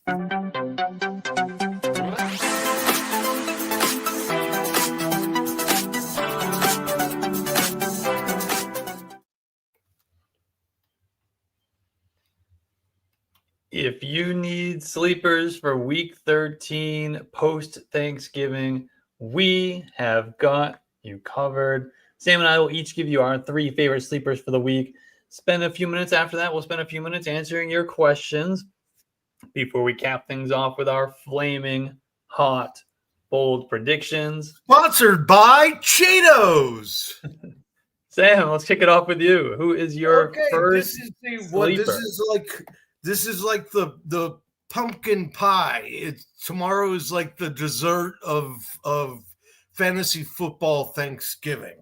If you need sleepers for week 13 post-Thanksgiving, we have got you covered. Sam and I will each give you our 3 favorite sleepers for the week. Spend a few minutes after that. We'll spend a few minutes answering your questions before we cap things off with our flaming hot, bold predictions. Sponsored by Cheetos. Sam, let's kick it off with you. Who is your first sleeper? This is like the pumpkin pie. Tomorrow is like the dessert of fantasy football Thanksgiving.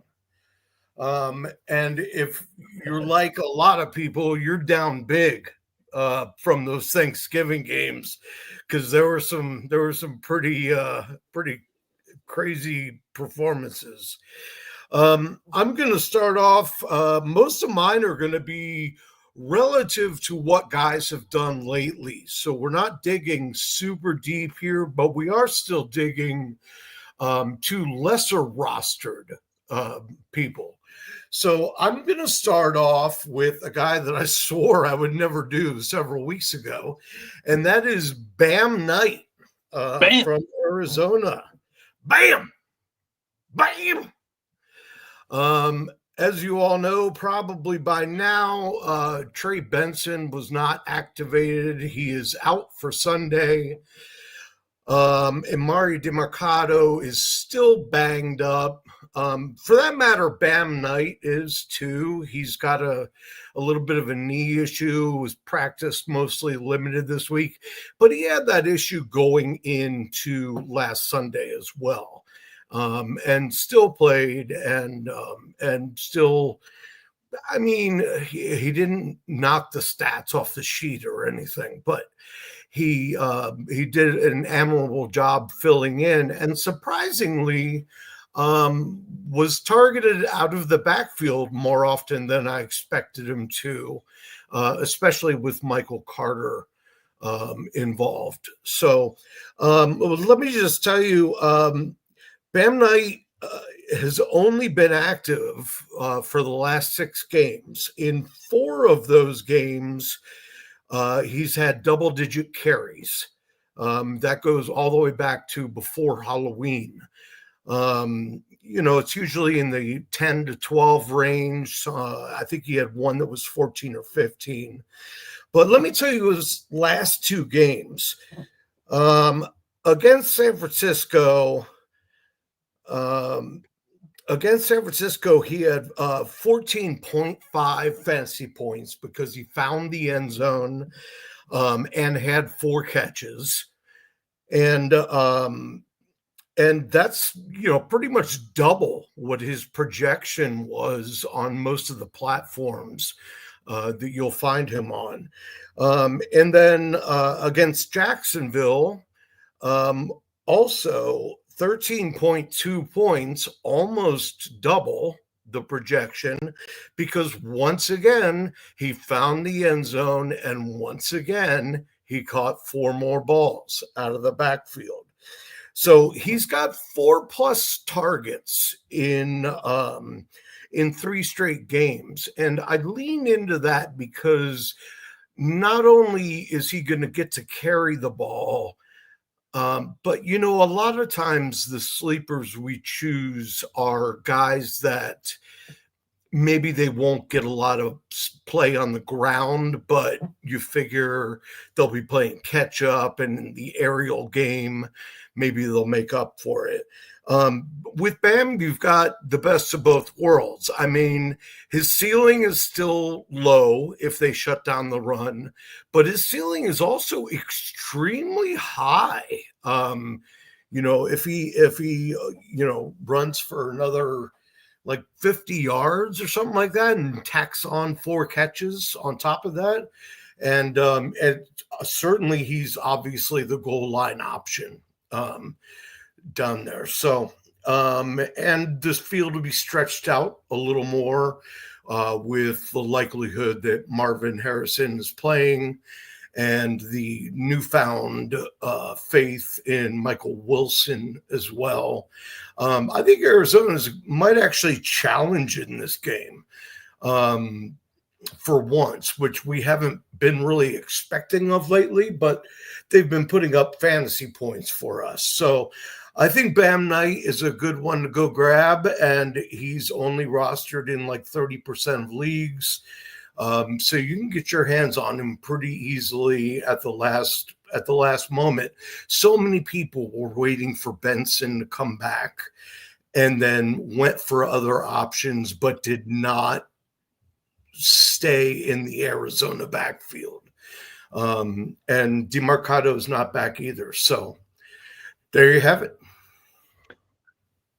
And if you're like a lot of people, you're down big from those Thanksgiving games, because there were some pretty crazy performances. I'm going to start off. Most of mine are going to be relative to what guys have done lately. So we're not digging super deep here, but we are still digging to lesser rostered people. So I'm going to start off with a guy that I swore I would never do several weeks ago, and that is Bam Knight from Arizona. Bam! Bam! As you all know, probably by now, Trey Benson was not activated. He is out for Sunday. Emari DeMarcado is still banged up. For that matter, Bam Knight is too. He's got a little bit of a knee issue, was practice mostly limited this week, but he had that issue going into last Sunday as well. And still played and still, I mean, he didn't knock the stats off the sheet or anything, but he did an admirable job filling in, and surprisingly was targeted out of the backfield more often than I expected him to, especially with Michael Carter involved. So let me just tell you, Bam Knight has only been active for the last 6 games. In 4 of those games, he's had double-digit carries. That goes all the way back to before Halloween. It's usually in the 10 to 12 range. I think he had one that was 14 or 15. But let me tell you his last 2 games. Against San Francisco, he had 14.5 fantasy points because he found the end zone and had 4 catches. And that's, pretty much double what his projection was on most of the platforms that you'll find him on. And then against Jacksonville, also 13.2 points, almost double the projection, because once again, he found the end zone, and once again, he caught 4 more balls out of the backfield. So he's got 4+ targets in 3 straight games. And I lean into that because not only is he going to get to carry the ball, but, a lot of times the sleepers we choose are guys that maybe they won't get a lot of play on the ground, but you figure they'll be playing catch up, and in the aerial game, maybe they'll make up for it. With Bam, you've got the best of both worlds. I mean, his ceiling is still low if they shut down the run, but his ceiling is also extremely high. If he runs for another like 50 yards or something like that and tacks on 4 catches on top of that, and certainly he's obviously the goal line option down there. So, and this field will be stretched out a little more with the likelihood that Marvin Harrison is playing. and the newfound faith in Michael Wilson as well. I think Arizona might actually challenge in this game for once, which we haven't been really expecting of lately, but they've been putting up fantasy points for us. So I think Bam Knight is a good one to go grab, and he's only rostered in like 30% of leagues. So you can get your hands on him pretty easily at the last moment. So many people were waiting for Benson to come back and then went for other options, but did not stay in the Arizona backfield. And DeMarcado is not back either. So there you have it.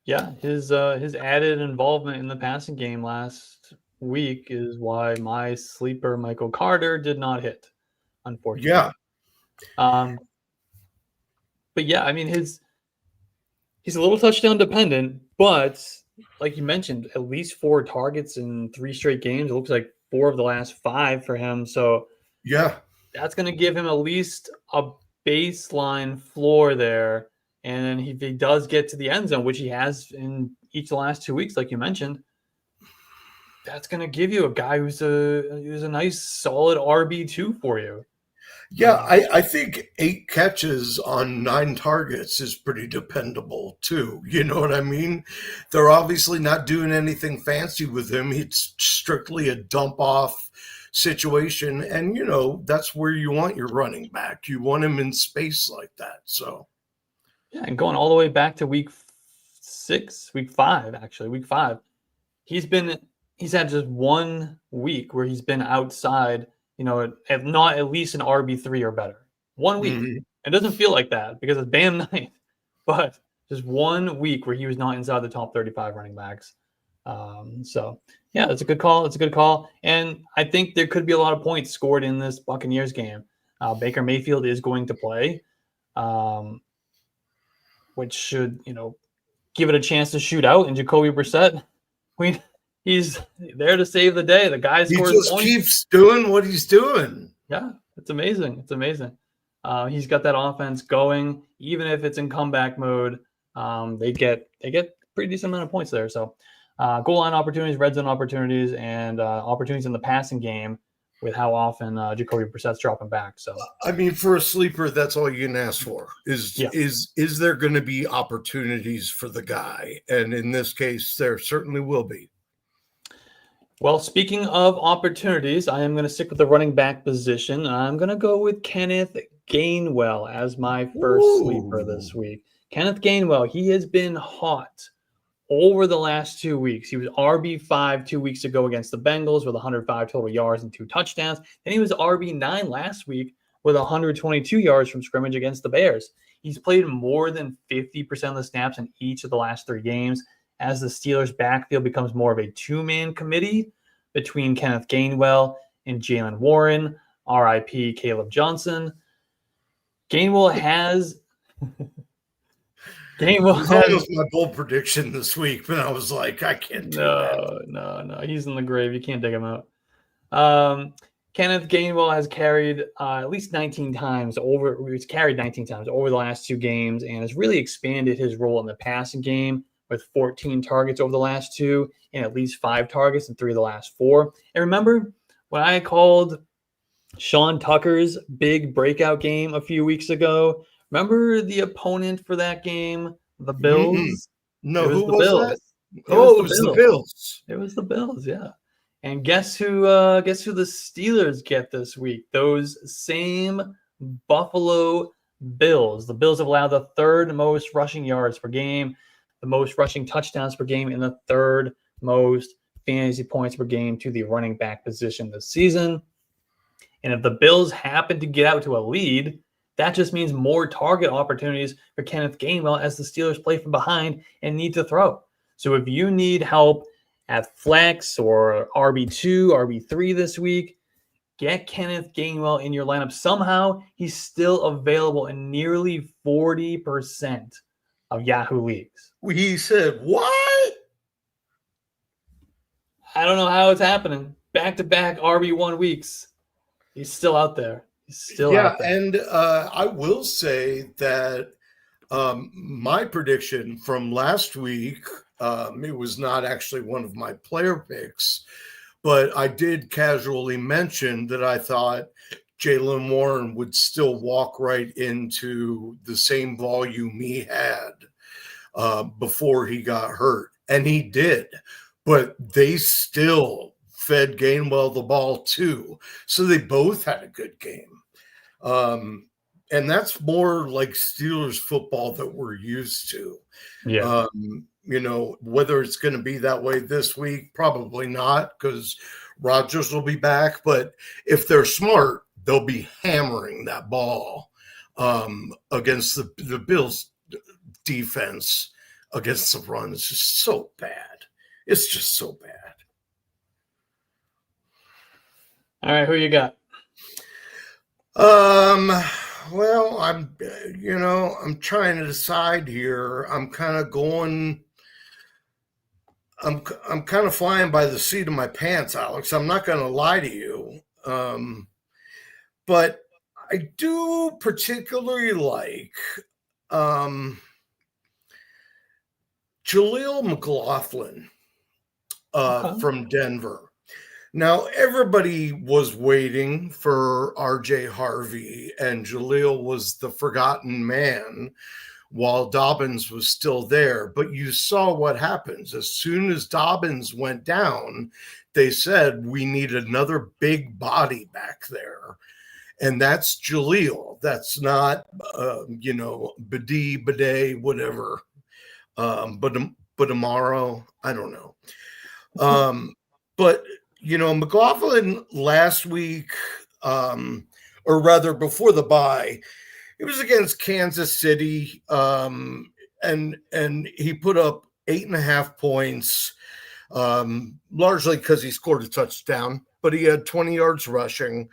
Yeah, his added involvement in the passing game last week is why my sleeper Michael Carter did not hit, unfortunately. Yeah. But yeah, I mean he's a little touchdown dependent, but like you mentioned, at least 4 targets in 3 straight games. It looks like 4 of the last 5 for him. So yeah, that's going to give him at least a baseline floor there. And then if he does get to the end zone, which he has in each of the last 2 weeks, like you mentioned, that's going to give you a guy who's a nice solid RB2 for you. Yeah, I think 8 catches on 9 targets is pretty dependable too. You know what I mean? They're obviously not doing anything fancy with him. It's strictly a dump off situation. And, that's where you want your running back. You want him in space like that. So, yeah, and going all the way back to week 5, he's had just 1 week where he's been outside, not at least an RB3 or better. 1 week. Mhm. It doesn't feel like that because it's Bam Knight, but just 1 week where he was not inside the top 35 running backs. So yeah, it's a good call. It's a good call. And I think there could be a lot of points scored in this Buccaneers game. Baker Mayfield is going to play, which should, give it a chance to shoot out. And Jacoby Brissett, he's there to save the day. The guy scores He just points. keeps doing what he's doing. Yeah, it's amazing. It's amazing. He's got that offense going, even if it's in comeback mode. They get pretty decent amount of points there. So goal line opportunities, red zone opportunities, and opportunities in the passing game with how often Jacoby Brissett's dropping back. So I mean, for a sleeper, that's all you can ask for is there going to be opportunities for the guy? And in this case, there certainly will be. Well, speaking of opportunities, I am going to stick with the running back position. I'm going to go with Kenneth Gainwell as my first sleeper this week. Kenneth Gainwell, he has been hot over the last 2 weeks. He was RB5 2 weeks ago against the Bengals with 105 total yards and 2 touchdowns. Then he was RB9 last week with 122 yards from scrimmage against the Bears. He's played more than 50% of the snaps in each of the last 3 games as the Steelers' backfield becomes more of a 2-man committee between Kenneth Gainwell and Jalen Warren, RIP Caleb Johnson. Gainwell has... Gainwell was my bold prediction this week, but I was like, I can't do that. No. He's in the grave. You can't dig him out. Kenneth Gainwell has carried at least 19 times over. He's carried 19 times over the last 2 games and has really expanded his role in the passing game with 14 targets over the last 2 and at least 5 targets in 3 of the last 4. And remember when I called Sean Tucker's big breakout game a few weeks ago? Remember the opponent for that game, the Bills? Mm-hmm. No, who was that? It was the Bills. It was the Bills, yeah. And guess who the Steelers get this week? Those same Buffalo Bills. The Bills have allowed the 3rd most rushing yards per game, the most rushing touchdowns per game, and the 3rd most fantasy points per game to the running back position this season. And if the Bills happen to get out to a lead, that just means more target opportunities for Kenneth Gainwell as the Steelers play from behind and need to throw. So if you need help at flex or RB2, RB3 this week, get Kenneth Gainwell in your lineup. Somehow he's still available in nearly 40% of Yahoo leagues. He said, what? I don't know how it's happening. Back-to-back RB1 weeks. He's still out there. He's still out there. And I will say that my prediction from last week, it was not actually one of my player picks, but I did casually mention that I thought Jaylen Warren would still walk right into the same volume he had before he got hurt. And he did. But they still fed Gainwell the ball too. So they both had a good game. And that's more like Steelers football that we're used to. Yeah. Whether it's going to be that way this week, probably not, because Rodgers will be back. But if they're smart, they'll be hammering that ball against the Bills defense against the run. Is just so bad. It's just so bad. All right, who you got? Well, I'm trying to decide here. I'm kind of flying by the seat of my pants, Alex. I'm not going to lie to you. But I do particularly like Jaleel McLaughlin from Denver. Now, everybody was waiting for RJ Harvey, and Jaleel was the forgotten man while Dobbins was still there. But you saw what happens. As soon as Dobbins went down, they said, we need another big body back there. And that's Jaleel. That's not, Bidet, whatever. But tomorrow, I don't know. But McLaughlin last week, or rather before the bye, it was against Kansas City, and he put up 8.5 points, largely because he scored a touchdown, but he had 20 yards rushing,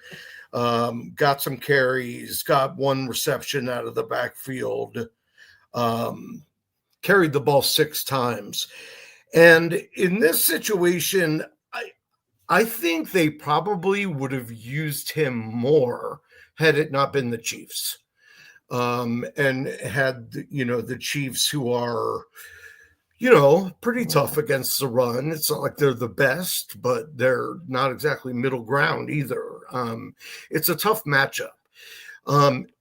got some carries, got one reception out of the backfield, carried the ball 6 times. And in this situation, I think they probably would have used him more had it not been the Chiefs, and had the Chiefs, who are pretty tough against the run. It's not like they're the best, but they're not exactly middle ground either. It's a tough matchup.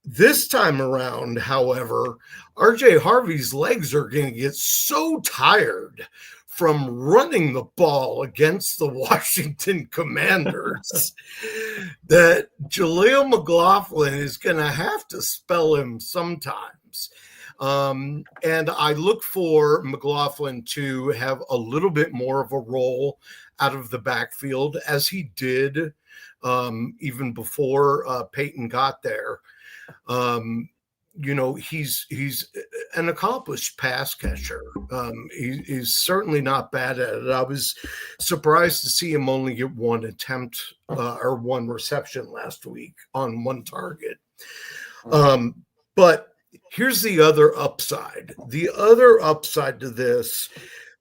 This time around, however, RJ Harvey's legs are going to get so tired from running the ball against the Washington Commanders that Jaleel McLaughlin is going to have to spell him sometimes. And I look for McLaughlin to have a little bit more of a role out of the backfield, as he did even before Peyton got there. He's an accomplished pass catcher. He's certainly not bad at it. I was surprised to see him only get one attempt or one reception last week on one target. But here's the other upside. The other upside to this,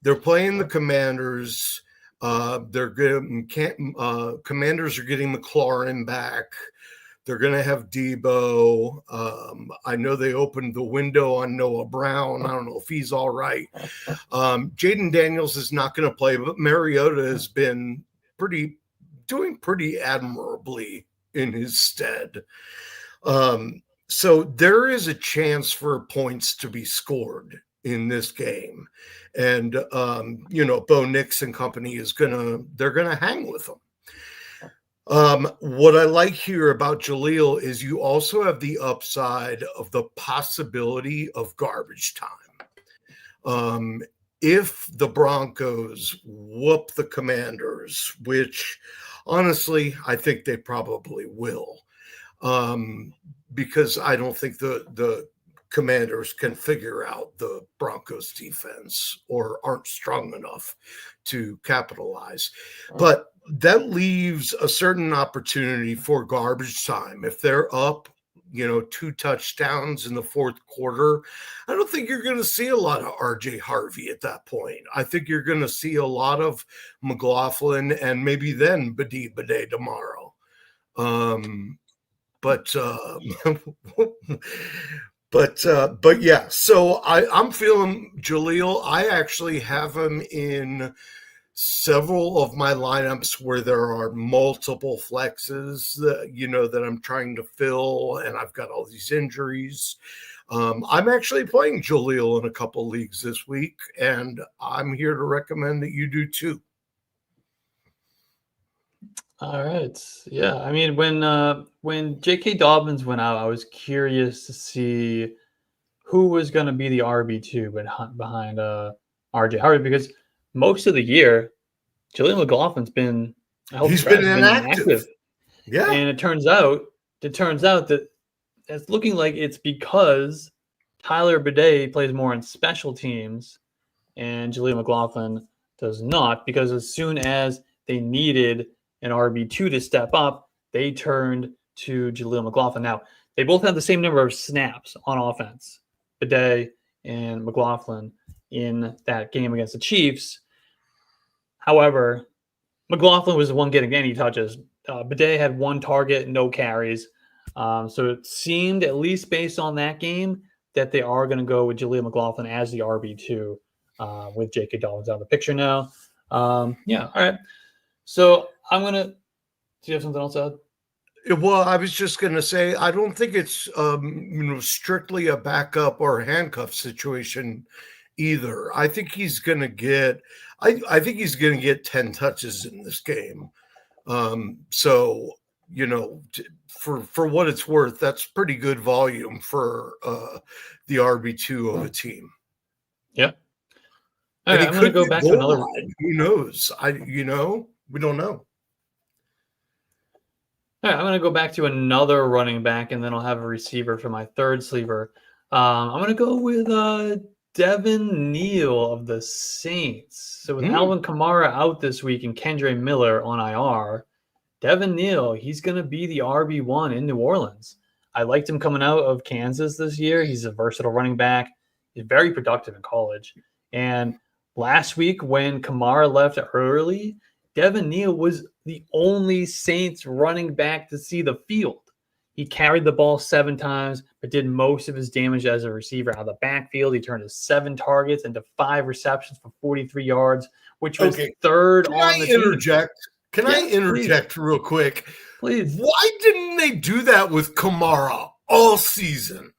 they're playing the Commanders. Commanders are getting McLaurin back. They're going to have Debo. I know they opened the window on Noah Brown. I don't know if he's all right. Jaden Daniels is not going to play, but Mariota has been doing pretty admirably in his stead. So there is a chance for points to be scored in this game. And, Bo Nix and company they're going to hang with them. What I like here about Jaleel is you also have the upside of the possibility of garbage time. If the Broncos whoop the Commanders, which honestly, I think they probably will, because I don't think the Commanders can figure out the Broncos defense or aren't strong enough to capitalize. But that leaves a certain opportunity for garbage time. If they're up, 2 touchdowns in the fourth quarter, I don't think you're going to see a lot of RJ Harvey at that point. I think you're going to see a lot of McLaughlin and maybe then Bidet tomorrow. But but yeah. So I'm feeling Jaleel. I actually have him in several of my lineups where there are multiple flexes that I'm trying to fill, and I've got all these injuries. I'm actually playing Jaleel in a couple leagues this week, and I'm here to recommend that you do too. All right. Yeah. I mean, when J.K. Dobbins went out, I was curious to see who was going to be the RB2 behind RJ Howard, because most of the year, Julian McLaughlin's been a healthy He's scratch, been inactive. Yeah. And it turns out that it's looking like it's because Tyler Bidet plays more in special teams and Julian McLaughlin does not, because as soon as they needed an RB2 to step up, they turned to Julian McLaughlin. Now, they both have the same number of snaps on offense, Bidet and McLaughlin, in that game against the Chiefs. However, McLaughlin was the one getting any touches. Bidet had one target, no carries. So it seemed, at least based on that game, that they are going to go with Julian McLaughlin as the RB2 with J.K. Dobbins out of the picture now. Yeah, all right. So I'm going to – do you have something else to add? Well, I was just going to say, I don't think it's strictly a backup or handcuff situation either. I think he's going to get – I think he's going to get 10 touches in this game. So, for what it's worth, that's pretty good volume for the RB2 of a team. Yeah. All right, I'm going to go back to another one. Who knows? We don't know. All right, I'm going to go back to another running back, and then I'll have a receiver for my third sleeper. I'm going to go with Devin Neal of the Saints. So with Alvin Kamara out this week and Kendre Miller on IR, Devin Neal, he's going to be the RB1 in New Orleans. I liked him coming out of Kansas this year. He's a versatile running back. He's very productive in college. And last week when Kamara left early, Devin Neal was the only Saints running back to see the field. He carried the ball 7 times, but did most of his damage as a receiver out of the backfield. He turned his 7 targets into 5 receptions for 43 yards, which was third on the team. Can I interject real quick? Please. Why didn't they do that with Kamara all season?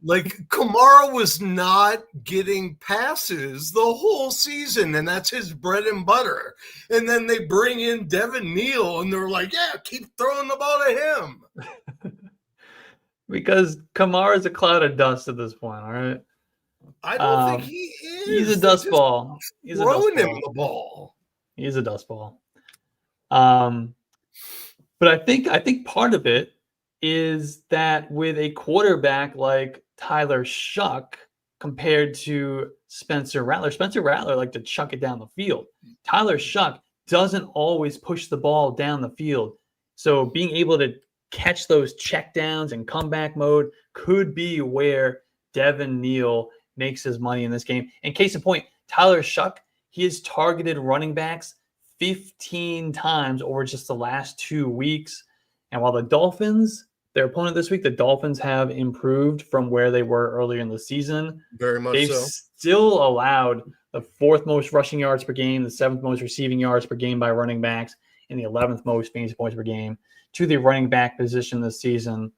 Like, Kamara was not getting passes the whole season, and that's his bread and butter. And then they bring in Devin Neal, and they're like, yeah, keep throwing the ball to him. Because Kamara's a cloud of dust at this point, all right? I don't think he is. He's a dust ball. He's throwing him the ball. He's a dust ball. But I think part of it is that with a quarterback like Tyler Shuck compared to Spencer Rattler liked to chuck it down the field. Tyler Shuck doesn't always push the ball down the field. So being able to catch those checkdowns and comeback mode could be where Devin Neal makes his money in this game. And case in point, Tyler Shuck, he has targeted running backs 15 times over just the last 2 weeks. And while the Dolphins, their opponent this week, the Dolphins have improved from where they were earlier in the season. Very much They've so. Still allowed the 4th most rushing yards per game, the 7th most receiving yards per game by running backs, and the 11th most fantasy points per game to the running back position this season.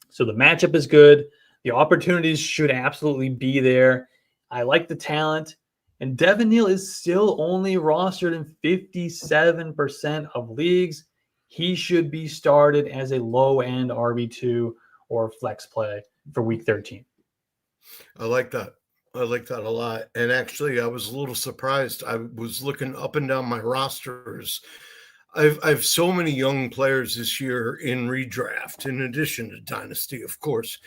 So the matchup is good. The opportunities should absolutely be there. I like the talent. And Devin Neal is still only rostered in 57% of leagues. He should be started as a low-end RB2 or flex play for Week 13. I like that. I like that a lot. And actually, I was a little surprised. I was looking up and down my rosters. I've so many young players this year in redraft, in addition to Dynasty, of course.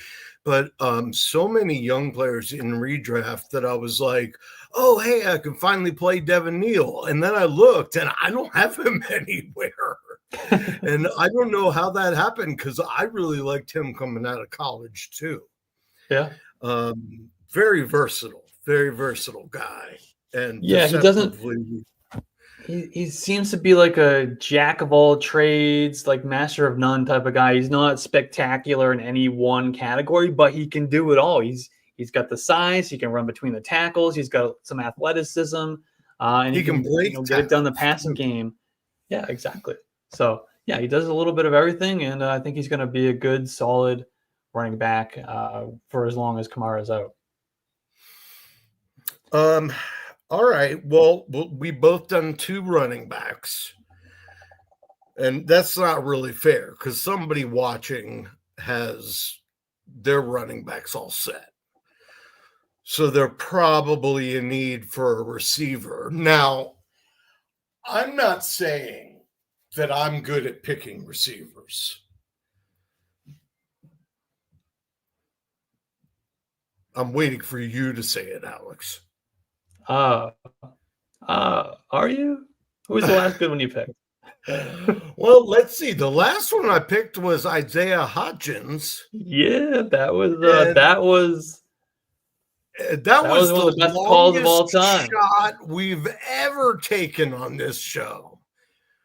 But so many young players in redraft that I was like, oh, hey, I can finally play Devin Neal. And then I looked, and I don't have him anywhere. And I don't know how that happened, because I really liked him coming out of college, too. Yeah. Very versatile guy. And yeah, he seems to be like a jack of all trades, like master of none type of guy. He's not spectacular in any one category, but he can do it all. He's got the size. He can run between the tackles. He's got some athleticism, and He can break get it done the tackles, passing too. game. Yeah, exactly. So yeah, he does a little bit of everything, and I think he's going to be a good, solid running back for as long as Kamara's out. All right. Well, we both done 2 running backs. And that's not really fair because somebody watching has their running backs all set. So they're probably in need for a receiver. Now, I'm not saying that I'm good at picking receivers. I'm waiting for you to say it, Alex. Are you? Who was the last good one you picked? Well, let's see. The last one I picked was Isaiah Hodgins. Yeah, that was one of the best calls of all longest time. shot we've ever taken on this show.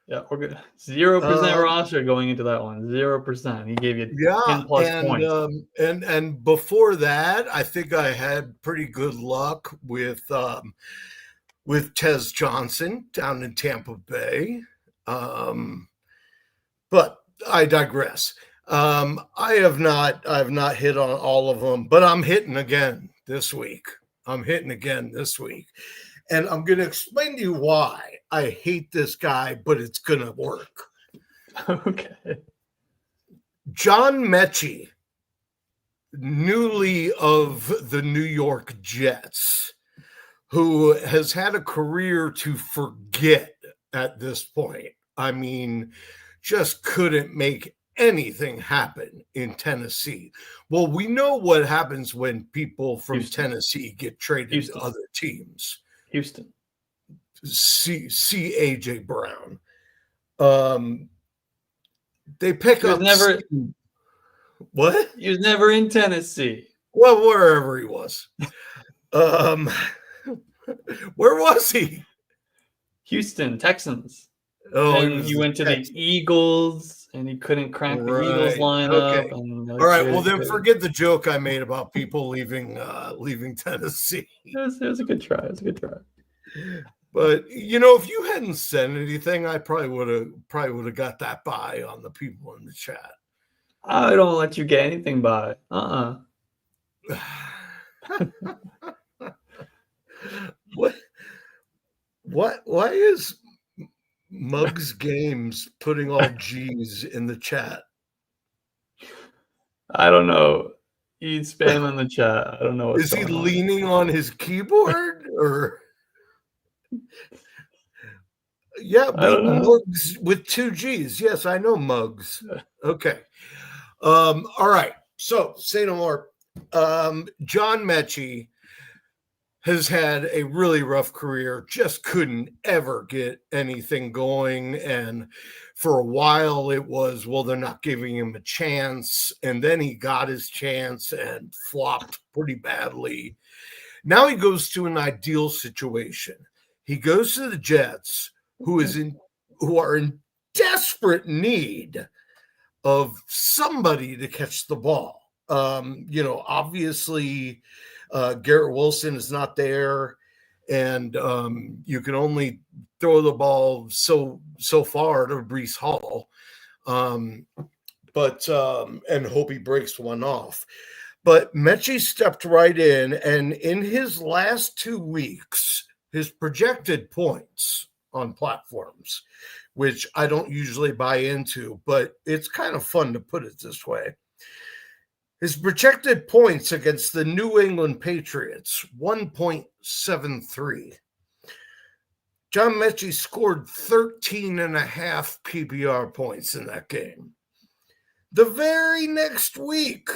Yeah, we're good. 0% roster going into that one. 0%. He gave you 10 plus points. And before that, I think I had pretty good luck with Tez Johnson down in Tampa Bay. But I digress. I have not hit on all of them, but I'm hitting again this week. And I'm going to explain to you why I hate this guy, but it's going to work. Okay. John Mechie, newly of the New York Jets, who has had a career to forget at this point. I mean, just couldn't make anything happen in Tennessee. Well, we know what happens when people from Tennessee get traded to other teams. Houston. See AJ Brown. They pick up what? He was never in Tennessee. Well, wherever he was. Where was he? Houston Texans. Oh, and he went to the Eagles, and he couldn't crack the Eagles lineup. Okay. And, all right. Well, then forget the joke I made about people leaving Tennessee. It was a good try. But if you hadn't said anything, I probably would have got that by on the people in the chat. I don't let you get anything by. What? Why is Muggs Games putting all G's in the chat? I don't know. He's spamming the chat. I don't know what's Is he going on. leaning on his keyboard or? Yeah, Muggs with 2 G's. Yes, I know Muggs. Okay. All right. So say no more. John Mechie has had a really rough career, just couldn't ever get anything going. And for a while it was, well, they're not giving him a chance. And then he got his chance and flopped pretty badly. Now he goes to an ideal situation. He goes to the Jets, who are in desperate need of somebody to catch the ball. Obviously, Garrett Wilson is not there, and you can only throw the ball so far to Breece Hall, and hope he breaks one off. But Mechie stepped right in, and in his last 2 weeks, his projected points on platforms, which I don't usually buy into, but it's kind of fun to put it this way. His projected points against the New England Patriots, 1.73. John Mechie scored 13.5 PPR points in that game. The very next week,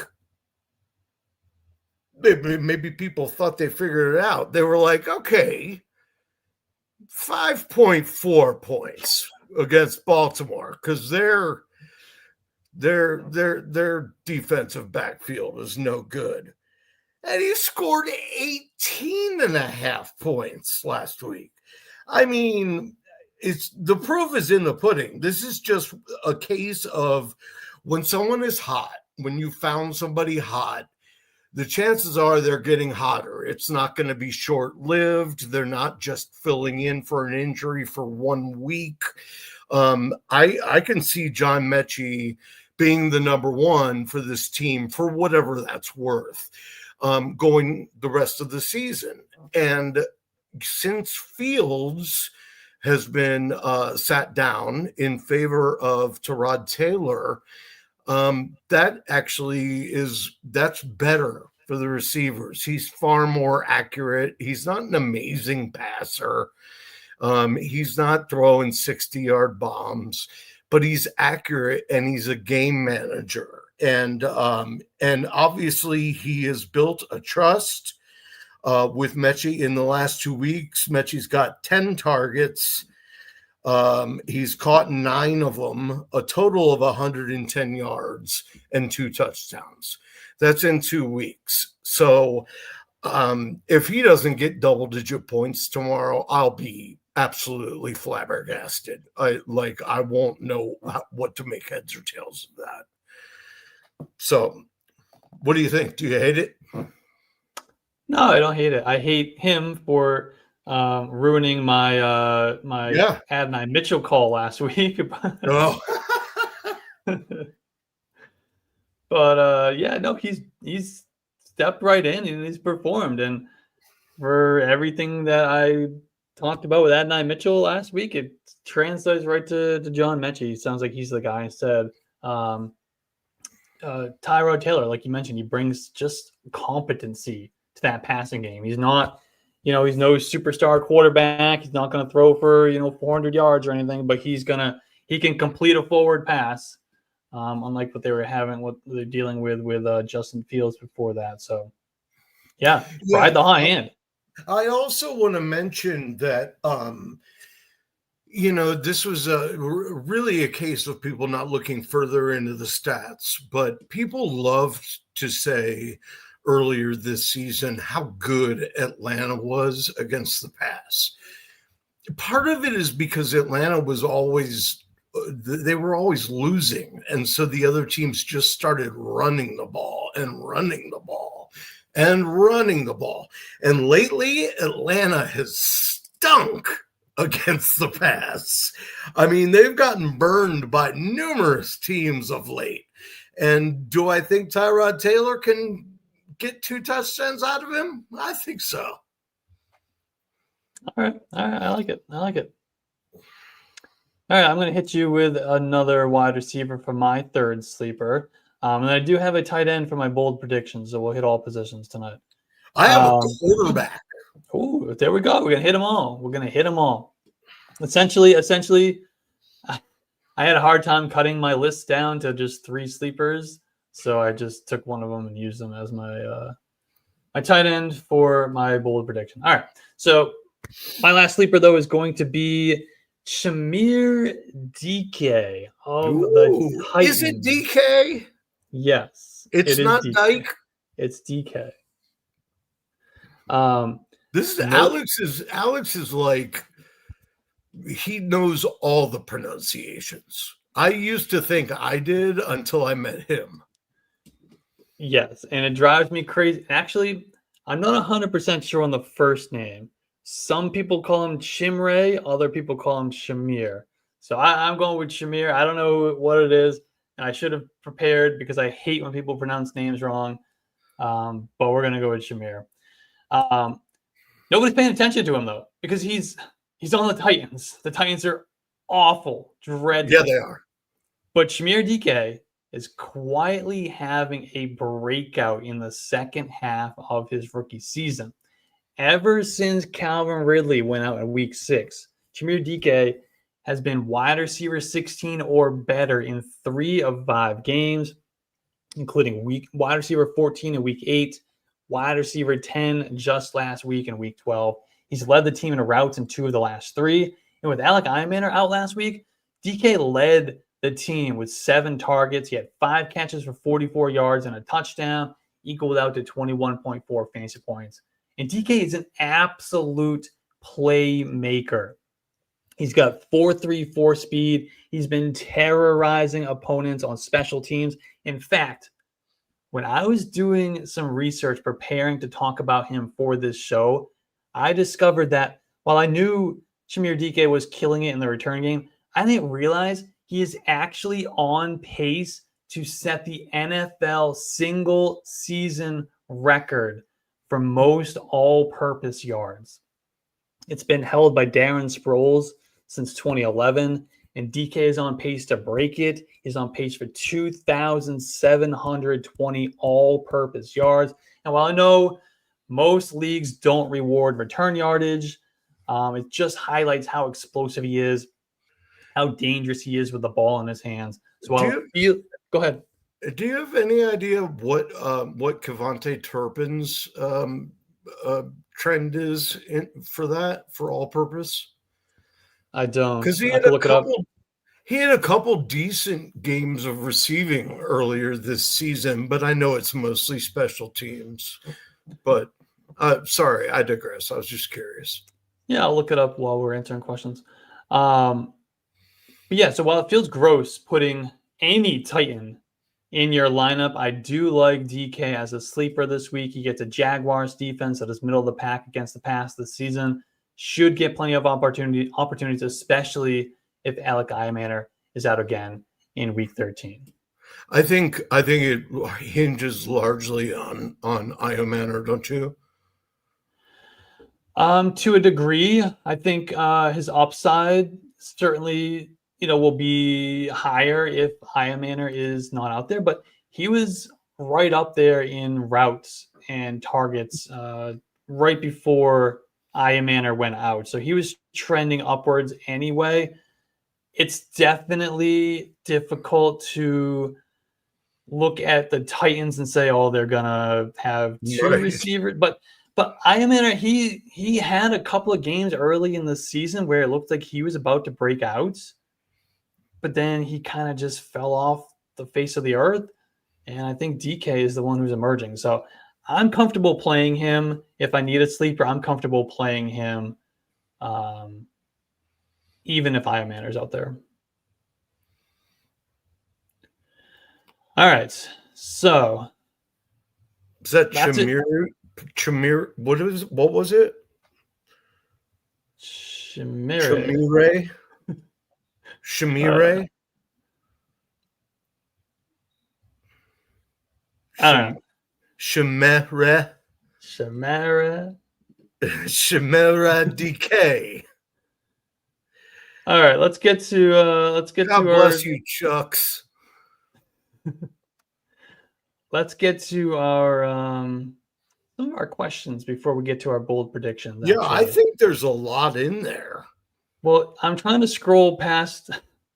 maybe people thought they figured it out. They were like, okay, 5.4 points against Baltimore because their defensive backfield is no good. And he scored 18.5 points last week. I mean, it's the proof is in the pudding. This is just a case of when someone is hot, when you found somebody hot, the chances are they're getting hotter. It's not going to be short-lived. They're not just filling in for an injury for 1 week. I can see John Mechie being the number one for this team for whatever that's worth, going the rest of the season. And since Fields has been sat down in favor of Tyrod Taylor, that actually that's better for the receivers. He's far more accurate. He's not an amazing passer. He's not throwing 60-yard bombs, but he's accurate and he's a game manager. And obviously he has built a trust with Mechie in the last 2 weeks. Mechie's got 10 targets. He's caught 9 of them, a total of 110 yards and 2 touchdowns. That's in 2 weeks. So if he doesn't get double-digit points tomorrow, I'll be absolutely flabbergasted. I won't know what to make heads or tails of that. So what do you think? Do you hate it? No, I don't hate it. I hate him for ruining my my Adonai Mitchell call last week. Oh. But no, he's stepped right in and he's performed. And for everything that I talked about with Adonai Mitchell last week, it translates right to John Mechie. Sounds like he's the guy instead. Tyrod Taylor, like you mentioned, he brings just competency to that passing game. He's not, he's no superstar quarterback. He's not going to throw for, 400 yards or anything, but he can complete a forward pass. Unlike what they're dealing with Justin Fields before that. So ride the high end. I also want to mention that, this was really a case of people not looking further into the stats, but people loved to say earlier this season how good Atlanta was against the pass. Part of it is because Atlanta was they were always losing. And so the other teams just started running the ball and running the ball and running the ball. And lately, Atlanta has stunk against the pass. I mean, they've gotten burned by numerous teams of late. And do I think Tyrod Taylor can get 2 touchdowns out of him? I think so. All right. I like it. All right, I'm going to hit you with another wide receiver for my third sleeper. And I do have a tight end for my bold predictions, so we'll hit all positions tonight. I have a quarterback. Oh, there we go. We're going to hit them all. Essentially, I had a hard time cutting my list down to just 3 sleepers, so I just took one of them and used them as my tight end for my bold prediction. All right, so my last sleeper, though, is going to be Shamir DK of the Titans. Is it DK? Yes. It's not DK. Dyke? It's DK. This is Alex is like, he knows all the pronunciations. I used to think I did until I met him. Yes, and it drives me crazy. Actually, I'm not 100% sure on the first name. Some people call him Chimray, other people call him Shamir. So I'm going with Shamir. I don't know what it is. And I should have prepared because I hate when people pronounce names wrong. But we're going to go with Shamir. Nobody's paying attention to him, though, because he's on the Titans. The Titans are awful, dreadful. Yeah, they are. But Shamir DK is quietly having a breakout in the second half of his rookie season. Ever since Calvin Ridley went out in week 6, Shamir DK has been wide receiver 16 or better in 3 of 5 games, including wide receiver 14 in week 8, wide receiver 10 just last week in week 12. He's led the team in routes in 2 of the last 3. And with Alec Eyemaner out last week, DK led the team with 7 targets. He had 5 catches for 44 yards and a touchdown, equaled out to 21.4 fantasy points. And DK is an absolute playmaker. He's got 4.34 speed. He's been terrorizing opponents on special teams. In fact, when I was doing some research preparing to talk about him for this show, I discovered that while I knew Shamir DK was killing it in the return game, I didn't realize he is actually on pace to set the NFL single season record for most all-purpose yards. It's been held by Darren Sproles since 2011, and DK is on pace to break it. He's on pace for 2,720 all-purpose yards. And while I know most leagues don't reward return yardage, it just highlights how explosive he is, how dangerous he is with the ball in his hands. So go ahead. Do you have any idea what Kevontae Turpin's trend is for all purpose? I don't. Because he had a couple decent games of receiving earlier this season, but I know it's mostly special teams. But sorry, I digress. I was just curious. Yeah, I'll look it up while we're answering questions. But yeah, so while it feels gross putting any Titan in your lineup, I do like DK as a sleeper this week. He gets a Jaguars defense that is middle of the pack against the pass this season. Should get plenty of opportunities, especially if Alec Iamaner is out again in week 13. I think it hinges largely on Iamaner, don't you? To a degree, I think his upside certainly will be higher if Iamaner is not out there, but he was right up there in routes and targets right before Iamaner went out. So he was trending upwards anyway. It's definitely difficult to look at the Titans and say, oh, they're going to have two receivers. But Iamaner, he had a couple of games early in the season where it looked like he was about to break out. But then he kind of just fell off the face of the earth. And I think DK is the one who's emerging. So I'm comfortable playing him. If I need a sleeper, I'm comfortable playing him even if Iamaner's out there. All right. So. Is that Shamir? What was it? Shamire. Shamire? I don't know. Shamara DK. All right, let's get to God bless you, Chucks. Let's get to our some of our questions before we get to our bold predictions. Yeah, actually. I think there's a lot in there. Well, I'm trying to scroll past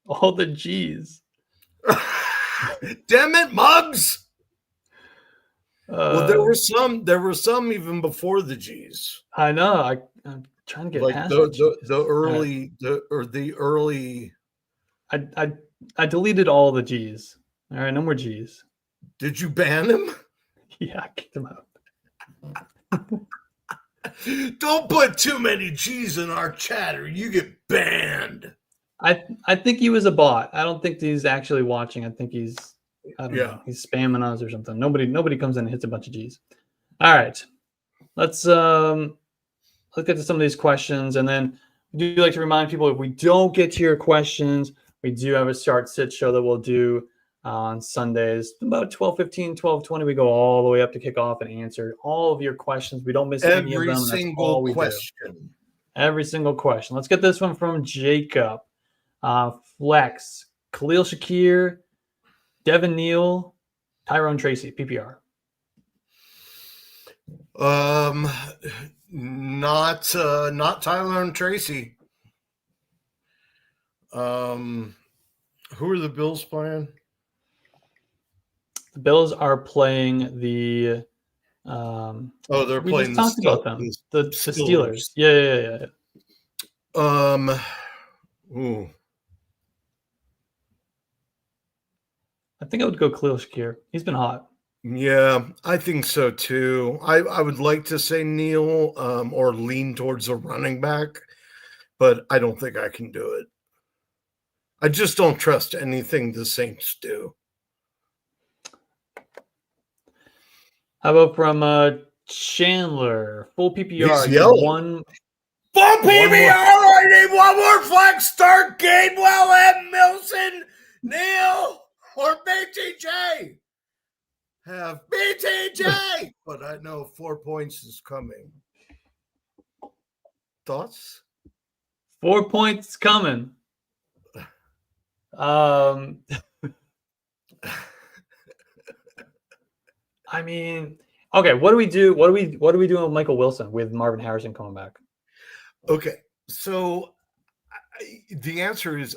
all the G's. Damn it, Muggs! Well, there were some even before the G's. I know. I'm trying to get past the early. I deleted all the G's. All right, no more G's. Did you ban him? Yeah, I kicked him out. Don't put too many G's in our chat or you get banned. I think he was a bot. I don't think he's actually watching. I think he's know. He's spamming us or something. Nobody comes in and hits a bunch of G's. All right. Let's get to some of these questions. And then we do like to remind people, if we don't get to your questions, we do have a start sit show that we'll do on Sundays about 12:15, 12:20. We go all the way up to kickoff and answer all of your questions. We don't miss any of them. Every single question. Every single question. Let's get this one from Jacob. Flex, Khalil Shakir, Devin Neal, Tyrone Tracy, PPR. Not Tyler and Tracy. Who are the Bills playing? The Bills are playing the. They're playing. We just talked about them. The Steelers. Yeah. Ooh. I think I would go Khalil Shakir. He's been hot. Yeah, I think so too. I would like to say Neal or lean towards a running back, but I don't think I can do it. I just don't trust anything the Saints do. How about from Chandler? Full PPR. He's yelling. One. Full PPR. I need one more flex start. Gainwell and Milson, Neal, or BTJ. Have BTJ. But I know 4 points is coming. Thoughts? 4 points coming. I mean, okay. What do we do? What are we doing with Michael Wilson with Marvin Harrison coming back? Okay, so the answer is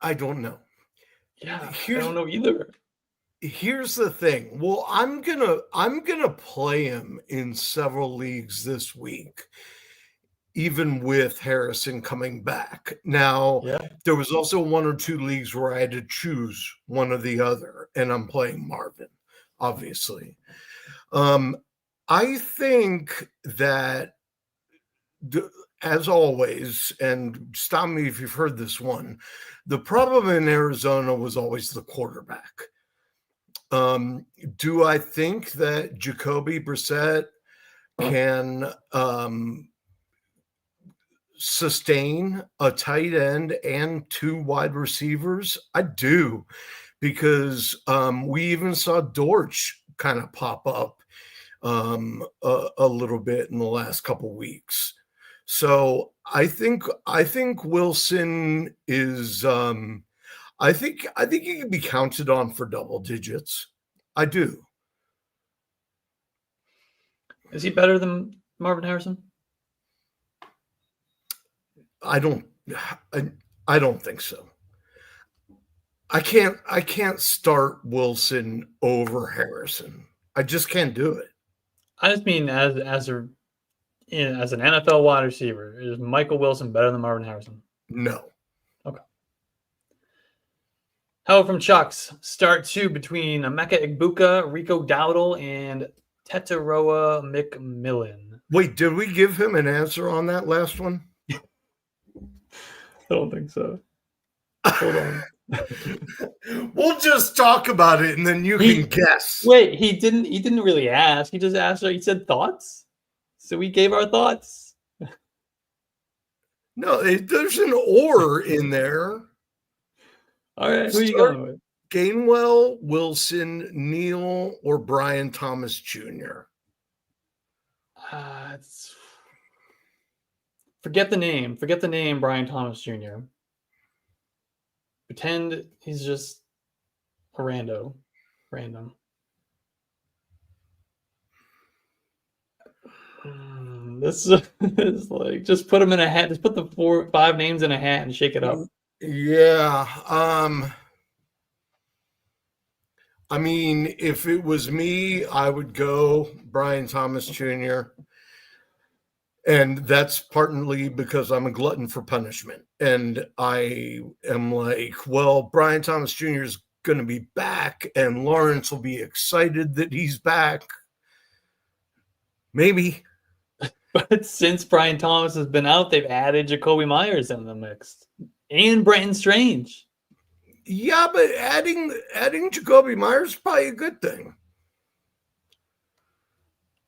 I don't know. Yeah, I don't know either. Here's the thing. Well, I'm gonna play him in several leagues this week, even with Harrison coming back. Now, there was also 1 or 2 leagues where I had to choose one or the other, and I'm playing Marvin, obviously. I think that, as always, and stop me if you've heard this one, the problem in Arizona was always the quarterback. Do I think that Jacoby Brissett can sustain a tight end and 2 wide receivers? I do, because we even saw Dortch kind of pop up a little bit in the last couple weeks. So I think Wilson is I think he can be counted on for double digits. I do. Is he better than Marvin Harrison? I don't think so. I can't start Wilson over Harrison. I just can't do it. I just mean as an NFL wide receiver, is Michael Wilson better than Marvin Harrison? No. Okay. How about from Chucks? Start 2 between Emeka Egbuka, Rico Dowdle, and Tetaroa McMillan. Wait, did we give him an answer on that last one? I don't think so. Hold on. We'll just talk about it and then you can guess. Wait, he didn't really ask. He just asked. He said thoughts. So we gave our thoughts. No, there's an or in there. All right, who are you going with? Gainwell, Wilson, Neal, or Brian Thomas Jr.? Forget the name. Forget the name, Brian Thomas Jr. Pretend he's just a random. This is like, just put them in a hat. Just put the 4 or 5 names in a hat and shake it up. Yeah. I mean, if it was me, I would go Brian Thomas Jr. And that's partly because I'm a glutton for punishment. And I am like, well, Brian Thomas Jr. is going to be back, and Lawrence will be excited that he's back. Maybe. But since Brian Thomas has been out, they've added Jacoby Myers in the mix. And Brenton Strange. Yeah, but adding Jacoby Myers is probably a good thing.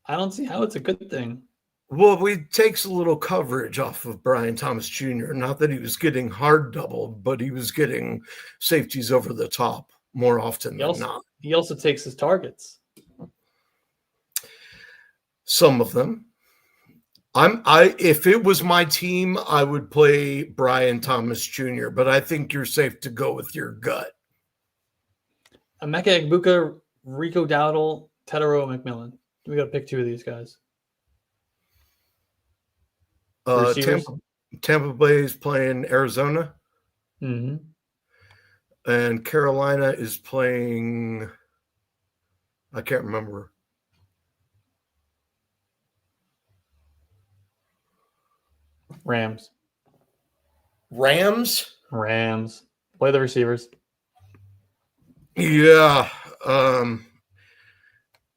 I don't see how it's a good thing. Well, it takes a little coverage off of Brian Thomas Jr. Not that he was getting hard doubled, but he was getting safeties over the top more often than not. He also takes his targets. Some of them. If it was my team, I would play Brian Thomas Jr., but I think you're safe to go with your gut. Emeka Egbuka, Rico Dowdle, Tetaroa McMillan. We got to pick 2 of these guys. Tampa Bay is playing Arizona. Mm-hmm. And Carolina is playing, I can't remember. Rams. Play the receivers. Yeah.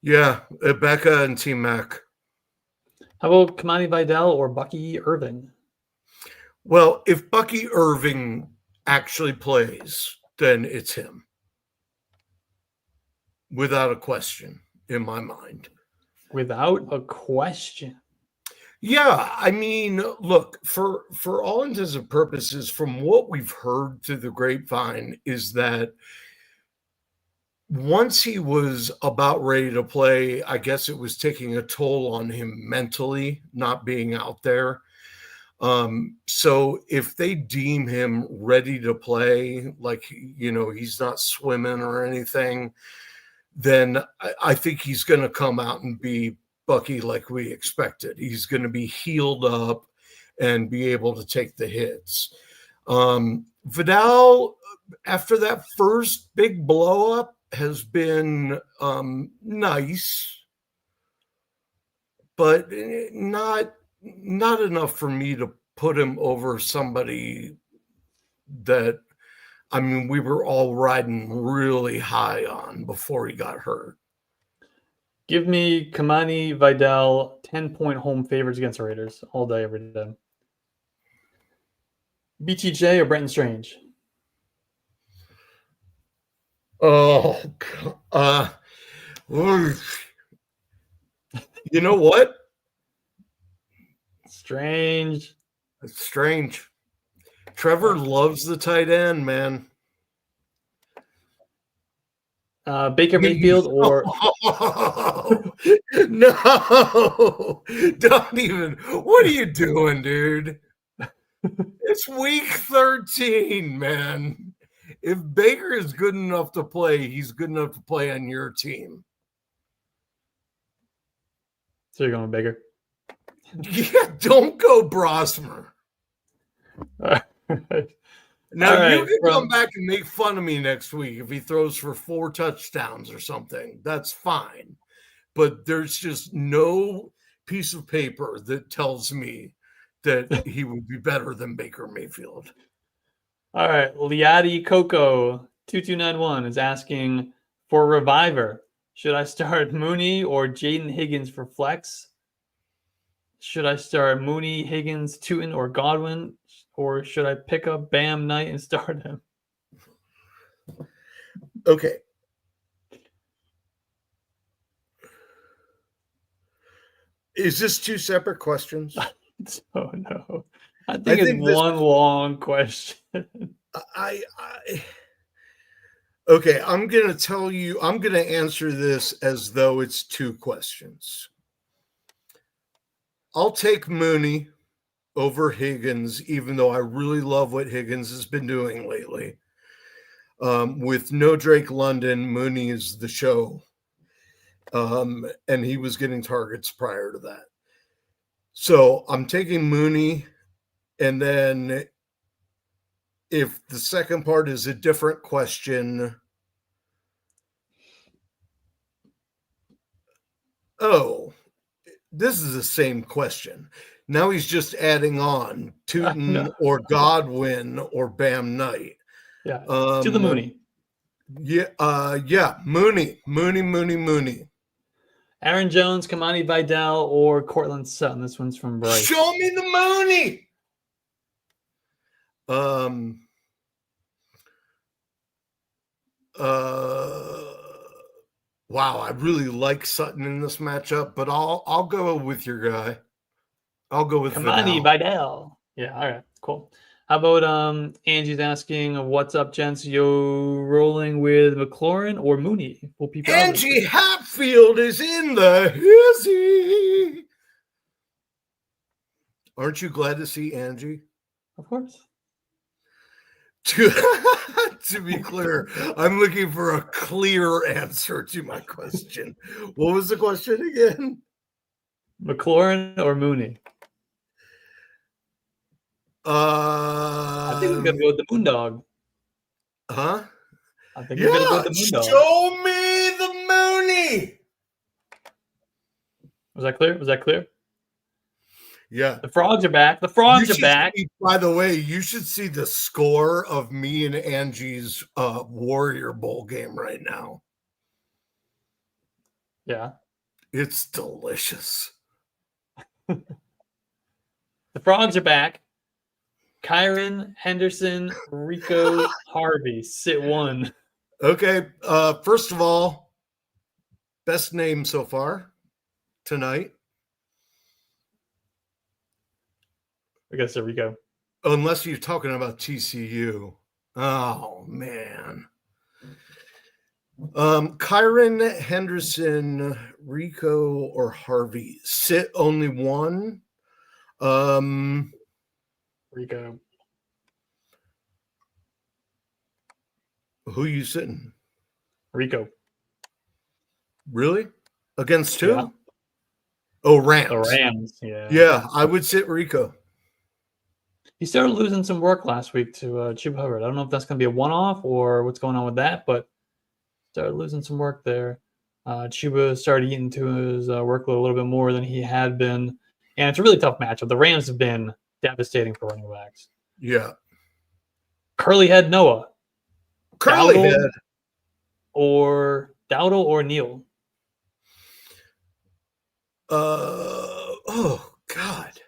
Yeah. Becca and T-Mac. How about Kamani Vidal or Bucky Irving? Well, if Bucky Irving actually plays, then it's him. Without a question, in my mind. Without a question. Yeah, I mean, look, for all intents and purposes, from what we've heard through the grapevine, is that once he was about ready to play, I guess it was taking a toll on him mentally, not being out there. So if they deem him ready to play, like, he's not swimming or anything, then I think he's going to come out and be Bucky like we expected. He's going to be healed up and be able to take the hits. Vidal, after that first big blow up, has been nice, but not enough for me to put him over somebody that, I mean, we were all riding really high on before he got hurt. Give me Kamani Vidal 10-point home favorites against the Raiders all day, every day. BTJ or Brenton Strange? Oh, you know what? Strange. It's strange. Trevor loves the tight end, man. Baker Mayfield or no, don't even. What are you doing, dude? It's week 13, man. If Baker is good enough to play, he's good enough to play on your team. So you're going with Baker? Yeah, don't go Brosmer. Now, you can come back and make fun of me next week if he throws for 4 touchdowns or something. That's fine. But there's just no piece of paper that tells me that he would be better than Baker Mayfield. All right. Liati Coco 2291 is asking for Reviver. Should I start Mooney or Jaden Higgins for flex? Should I start Mooney, Higgins, Tootin, or Godwin? Or should I pick up Bam Knight and start him? Okay. Is this 2 separate questions? Oh, no. I think it's one long question. Okay, I'm going to answer this as though it's 2 questions. I'll take Mooney over Higgins, even though I really love what Higgins has been doing lately. With no Drake London, Mooney is the show. And he was getting targets prior to that. So I'm taking Mooney, and then if the second part is a different question, this is the same question. Now he's just adding on Tootin or Godwin or Bam Knight. Yeah, to the Mooney. Yeah, Mooney. Aaron Jones, Kamani Vidal, or Cortland Sutton. This one's from Bryce. Show me the Mooney. Wow, I really like Sutton in this matchup, but I'll go with your guy. I'll go with Kamani Vidal. Yeah, all right, cool. How about Angie's asking, what's up, gents? You rolling with McLaurin or Mooney? Angie Hatfield is in the hizzy. Aren't you glad to see Angie? Of course. To be clear, I'm looking for a clear answer to my question. What was the question again? McLaurin or Mooney? I think we're gonna go with the Moondog. Huh? I think we're gonna go with the Moondog. Show me the Mooney. Was that clear? Yeah. The frogs are back. By the way, you should see the score of me and Angie's Warrior Bowl game right now. Yeah. It's delicious. The Frogs are back. Kyron, Henderson, Rico, Harvey. Sit one. Okay. First of all, best name so far tonight. I guess Rico. Unless you're talking about TCU. Oh, man. Kyron, Henderson, Rico, or Harvey. Sit only one. Rico. Who you sitting? Rico. Really? Against who? Yeah. Oh, Rams. The Rams. Yeah. Yeah, I would sit Rico. He started losing some work last week to Chuba Hubbard. I don't know if that's going to be a one-off or what's going on with that, but started losing some work there. Chuba started eating to his workload a little bit more than he had been. And it's a really tough matchup. The Rams have been devastating for running backs. Yeah. Curly head Noah. Curly head. Dowdle or Neal. Oh, God.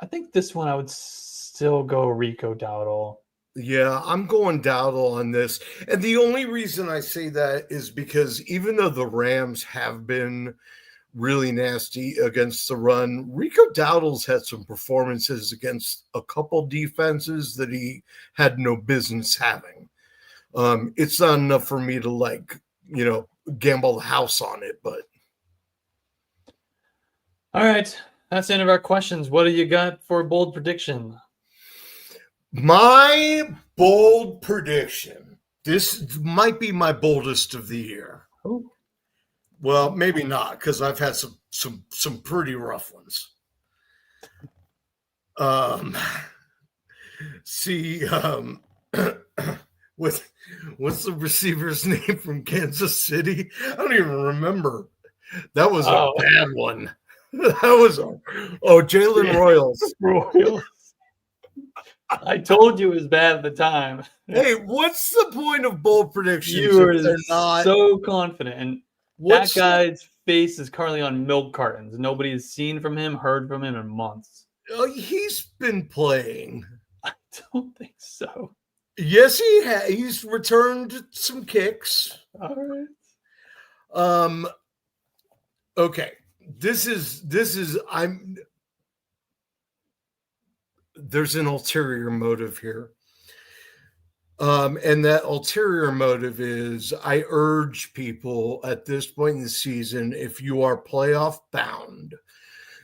I think this one I would still go Rico Dowdle. Yeah, I'm going Dowdle on this. And the only reason I say that is because even though the Rams have been really nasty against the run, Rico Dowdle's had some performances against a couple defenses that he had no business having. It's not enough for me to gamble the house on it, but. All right. That's the end of our questions. What do you got for a bold prediction? My bold prediction. This might be my boldest of the year. Ooh. Well, maybe not, because I've had some pretty rough ones. What's the receiver's name from Kansas City? I don't even remember. That was a bad one. That was Jalen Royals. Royals. I told you it was bad at the time. Hey, what's the point of bold predictions? You are so confident. And that guy's face is currently on milk cartons. Nobody has seen from him, heard from him in months. He's been playing. I don't think so. Yes, he has. He's returned some kicks. All right. Okay. There's an ulterior motive here. And that ulterior motive is I urge people at this point in the season, if you are playoff bound,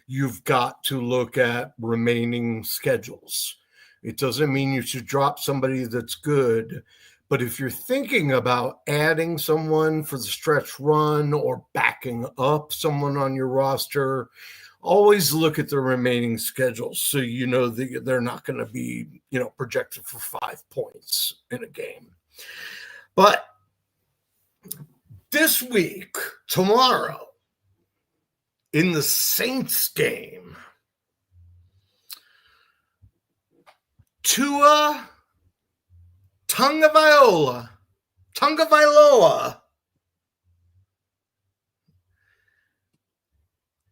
you've got to look at remaining schedules. It doesn't mean you should drop somebody that's good, but if you're thinking about adding someone for the stretch run or backing up someone on your roster, always look at the remaining schedules so you know that they're not going to be, projected for 5 points in a game. But this week, tomorrow, in the Saints game, Tua Tagovailoa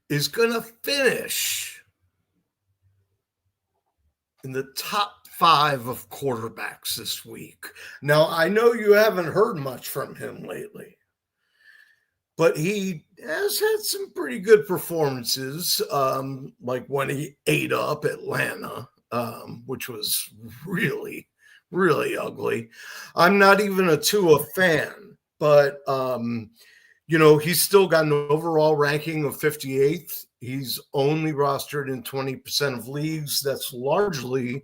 is going to finish in the top 5 of quarterbacks this week. Now, I know you haven't heard much from him lately, but he has had some pretty good performances, like when he ate up Atlanta, which was really, really ugly. I'm not even a Tua fan, but he's still got an overall ranking of 58th. He's only rostered in 20% of leagues. That's largely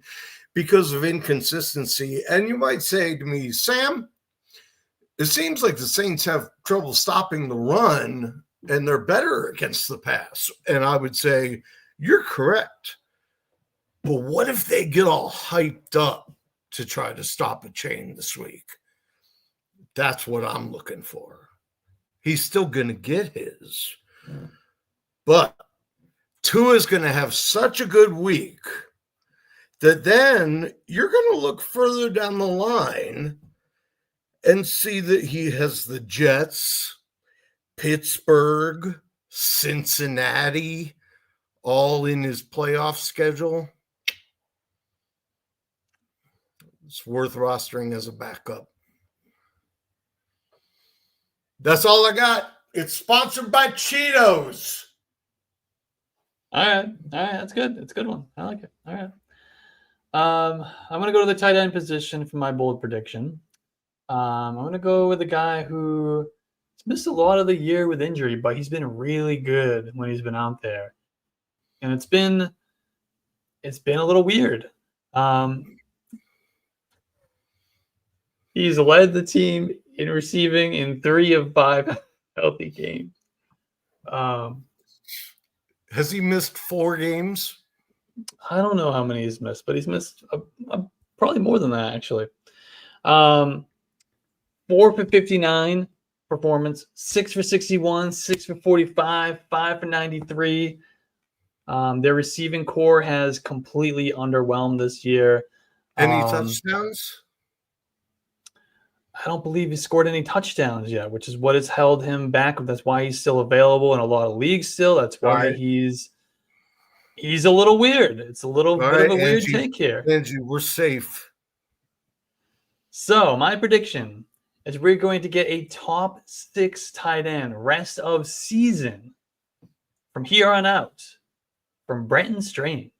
because of inconsistency. And you might say to me, Sam, it seems like the Saints have trouble stopping the run and they're better against the pass. And I would say, you're correct. But what if they get all hyped up to try to stop a chain this week? That's what I'm looking for. He's still going to get his. But Tua's going to have such a good week that then you're going to look further down the line and see that he has the Jets, Pittsburgh, Cincinnati, all in his playoff schedule, it's worth rostering as a backup. That's all I got. It's sponsored by Cheetos. All right. That's good. It's a good one. I like it. All right. I'm going to go to the tight end position for my bold prediction. I'm going to go with a guy who missed a lot of the year with injury, but he's been really good when he's been out there. And it's been a little weird. He's led the team in receiving in 3 of 5 healthy games. Has he missed 4 games? I don't know how many he's missed, but he's missed probably more than that, actually. 4 for 59 performance, 6 for 61, 6 for 45, 5 for 93. Their receiving core has completely underwhelmed this year. Any touchdowns? I don't believe he scored any touchdowns yet, which is what has held him back. That's why he's still available in a lot of leagues still. That's why he's a little weird. It's a little bit of a weird take here. Angie, we're safe. So my prediction is we're going to get a top 6 tight end rest of season from here on out from Brenton Strange.